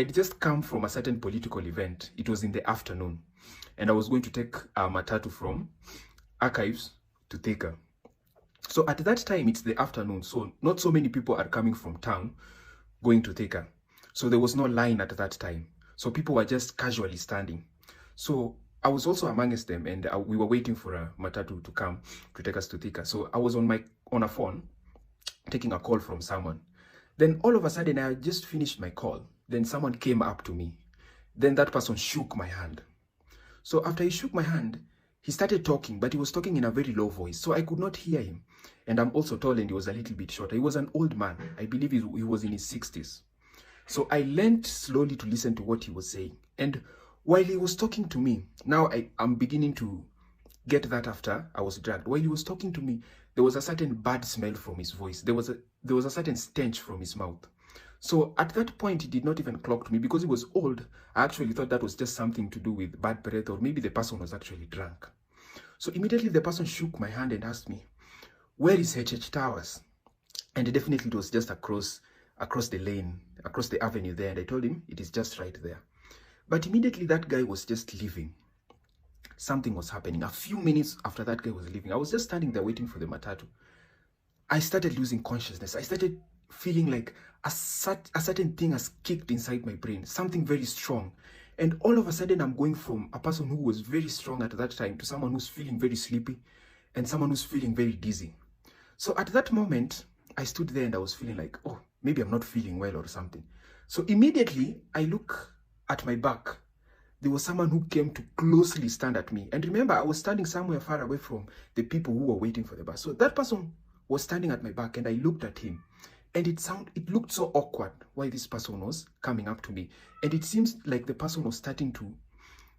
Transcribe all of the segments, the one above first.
I'd just come from a certain political event. It was in the afternoon, and I was going to take a matatu from Archives to Thika. So at that time, it's the afternoon, so not so many people are coming from town going to Thika. So there was no line at that time. So people were just casually standing. So I was also amongst them, and we were waiting for a matatu to come to take us to Thika. So I was on a phone taking a call from someone. Then all of a sudden, I had just finished my call. Then someone came up to me. Then that person shook my hand. So after he shook my hand, he started talking, but he was talking in a very low voice, so I could not hear him. And I'm also tall, and he was a little bit shorter. He was an old man. I believe he was in his 60s. So I learned slowly to listen to what he was saying. And while he was talking to me, now I'm beginning to get that after I was dragged. While he was talking to me, there was a certain bad smell from his voice. There was a certain stench from his mouth. So at that point, he did not even clock to me because he was old. I actually thought that was just something to do with bad breath, or maybe the person was actually drunk. So immediately the person shook my hand and asked me, "Where is HH Towers?" And definitely it was just across the lane, across the avenue there. And I told him it is just right there. But immediately that guy was just leaving. Something was happening. A few minutes after that guy was leaving, I was just standing there waiting for the matatu. I started losing consciousness. I started feeling like a certain thing has kicked inside my brain, something very strong. And all of a sudden, I'm going from a person who was very strong at that time to someone who's feeling very sleepy and someone who's feeling very dizzy. So at that moment, I stood there and I was feeling like, oh, maybe I'm not feeling well or something. So immediately, I look at my back. There was someone who came to closely stand at me. And remember, I was standing somewhere far away from the people who were waiting for the bus. So that person was standing at my back, and I looked at him. And it looked so awkward while this person was coming up to me. And it seems like the person was starting to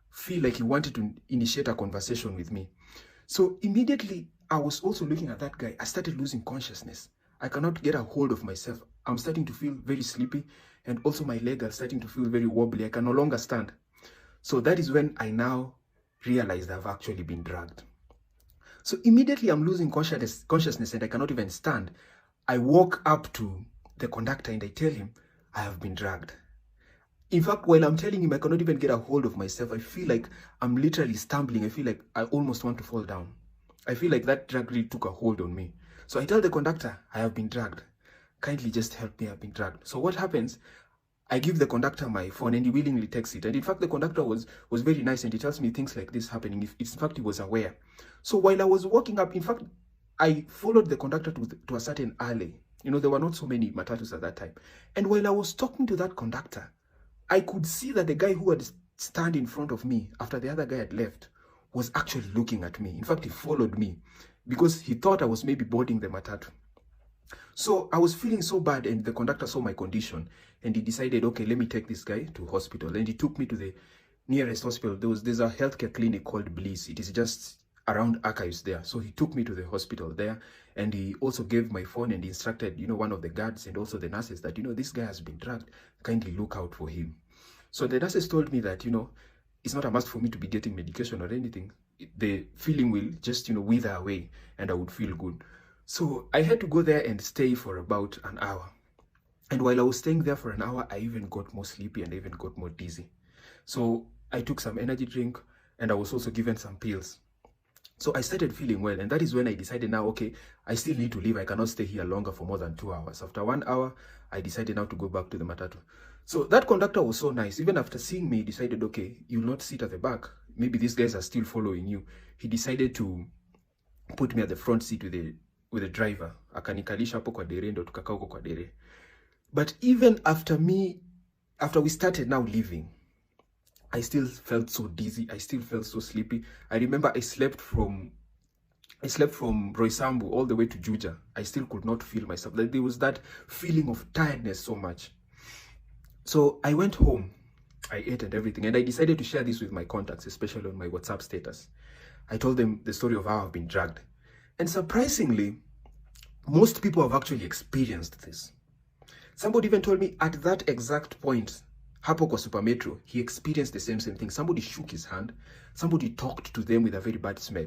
feel like he wanted to initiate a conversation with me. So immediately, I was also looking at that guy. I started losing consciousness. I cannot get a hold of myself. I'm starting to feel very sleepy. And also my leg are starting to feel very wobbly. I can no longer stand. So that is when I now realized I've actually been dragged. So immediately I'm losing consciousness and I cannot even stand. I walk up to the conductor and I tell him, I have been dragged. In fact, while I'm telling him I cannot even get a hold of myself, I feel like I'm literally stumbling. I feel like I almost want to fall down. I feel like that drag really took a hold on me. So I tell the conductor, I have been dragged. Kindly just help me, I've been dragged. So what happens? I give the conductor my phone and he willingly takes it. And in fact, the conductor was very nice and he tells me things like this happening. In fact, he was aware. So while I was walking up, in fact, I followed the conductor to a certain alley. You know, there were not so many matatus at that time. And while I was talking to that conductor, I could see that the guy who had stand in front of me after the other guy had left was actually looking at me. In fact, he followed me because he thought I was maybe boarding the matatu. So I was feeling so bad, and the conductor saw my condition and he decided, okay, let me take this guy to hospital. And he took me to the nearest hospital. There's a healthcare clinic called Bliss. It is just around Archives there. So he took me to the hospital there, and he also gave my phone and instructed, you know, one of the guards and also the nurses that, you know, this guy has been dragged, kindly look out for him. So the nurses told me that, you know, it's not a must for me to be getting medication or anything. The feeling will just, you know, wither away and I would feel good. So I had to go there and stay for about an hour. And while I was staying there for an hour, I even got more sleepy and I even got more dizzy. So I took some energy drink and I was also given some pills. So I started feeling well, and that is when I decided now, okay, I still need to leave. I cannot stay here longer for more than 2 hours. After 1 hour, I decided now to go back to the matatu. So that conductor was so nice. Even after seeing me, he decided, okay, you'll not sit at the back. Maybe these guys are still following you. He decided to put me at the front seat with the driver. Akanikalisha hapo kwa dere, ndo tukakaa huko kwa dere. But even after we started now leaving, I still felt so dizzy. I still felt so sleepy. I remember I slept from Roysambu all the way to Juja. I still could not feel myself. Like there was that feeling of tiredness so much. So I went home. I ate and everything. And I decided to share this with my contacts, especially on my WhatsApp status. I told them the story of how I've been dragged. And surprisingly, most people have actually experienced this. Somebody even told me at that exact point, hapo kwa Super Metro, he experienced the same thing. Somebody shook his hand. Somebody talked to them with a very bad smell.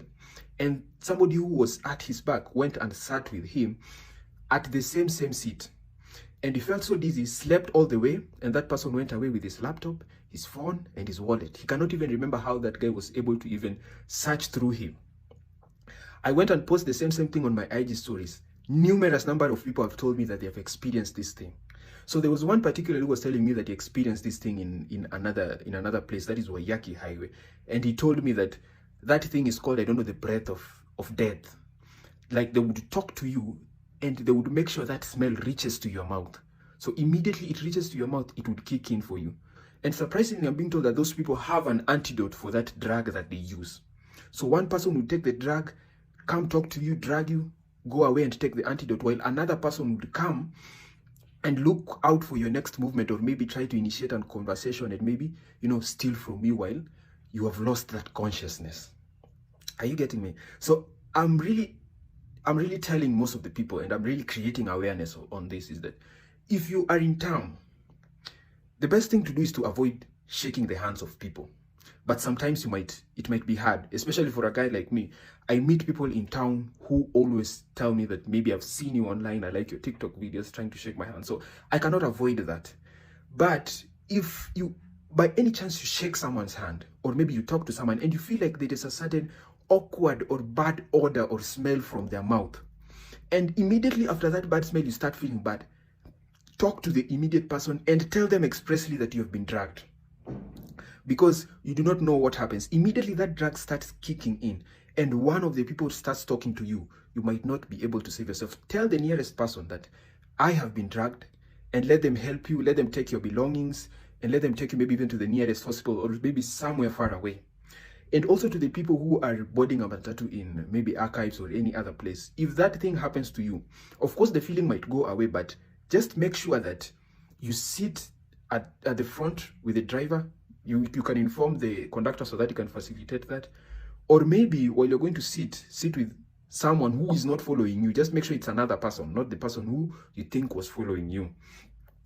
And somebody who was at his back went and sat with him at the same seat. And he felt so dizzy, slept all the way, and that person went away with his laptop, his phone, and his wallet. He cannot even remember how that guy was able to even search through him. I went and posted the same thing on my IG stories. Numerous number of people have told me that they have experienced this thing. So there was one particular who was telling me that he experienced this thing in another place, that is Waiyaki Highway. And he told me that that thing is called, I don't know, the breath of death. Like they would talk to you and they would make sure that smell reaches to your mouth. So immediately it reaches to your mouth, it would kick in for you. And surprisingly, I'm being told that those people have an antidote for that drug that they use. So one person would take the drug, come talk to you, drag you, go away and take the antidote, while another person would come and look out for your next movement, or maybe try to initiate a conversation and maybe, you know, steal from you while you have lost that consciousness. Are you getting me? So I'm really telling most of the people, and I'm really creating awareness on this, is that if you are in town, the best thing to do is to avoid shaking the hands of people. But sometimes it might be hard, especially for a guy like me. I meet people in town who always tell me that maybe I've seen you online, I like your TikTok videos, trying to shake my hand. So I cannot avoid that. But if you, by any chance, you shake someone's hand, or maybe you talk to someone and you feel like there is a certain awkward or bad odor or smell from their mouth, and immediately after that bad smell you start feeling bad, talk to the immediate person and tell them expressly that you have been drugged, because you do not know what happens. Immediately that drug starts kicking in and one of the people starts talking to you, you might not be able to save yourself. Tell the nearest person that I have been drugged, and let them help you, let them take your belongings, and let them take you maybe even to the nearest hospital, or maybe somewhere far away. And also to the people who are boarding a matatu in maybe archives or any other place, if that thing happens to you, of course the feeling might go away, but just make sure that you sit at the front with the driver. You can inform the conductor so that he can facilitate that. Or maybe while you're going to sit with someone who is not following you. Just make sure it's another person, not the person who you think was following you.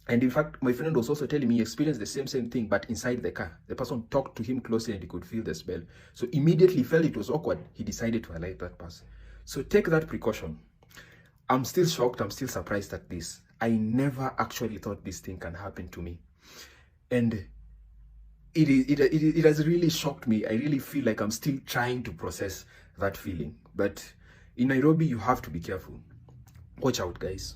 And in fact, my friend was also telling me he experienced the same thing, but inside the car. The person talked to him closely and he could feel the smell. So immediately he felt it was awkward. He decided to alight that person. So take that precaution. I'm still shocked. I'm still surprised at this. I never actually thought this thing can happen to me. And it has really shocked me. I really feel like I'm still trying to process that feeling. But in Nairobi, you have to be careful. Watch out, guys.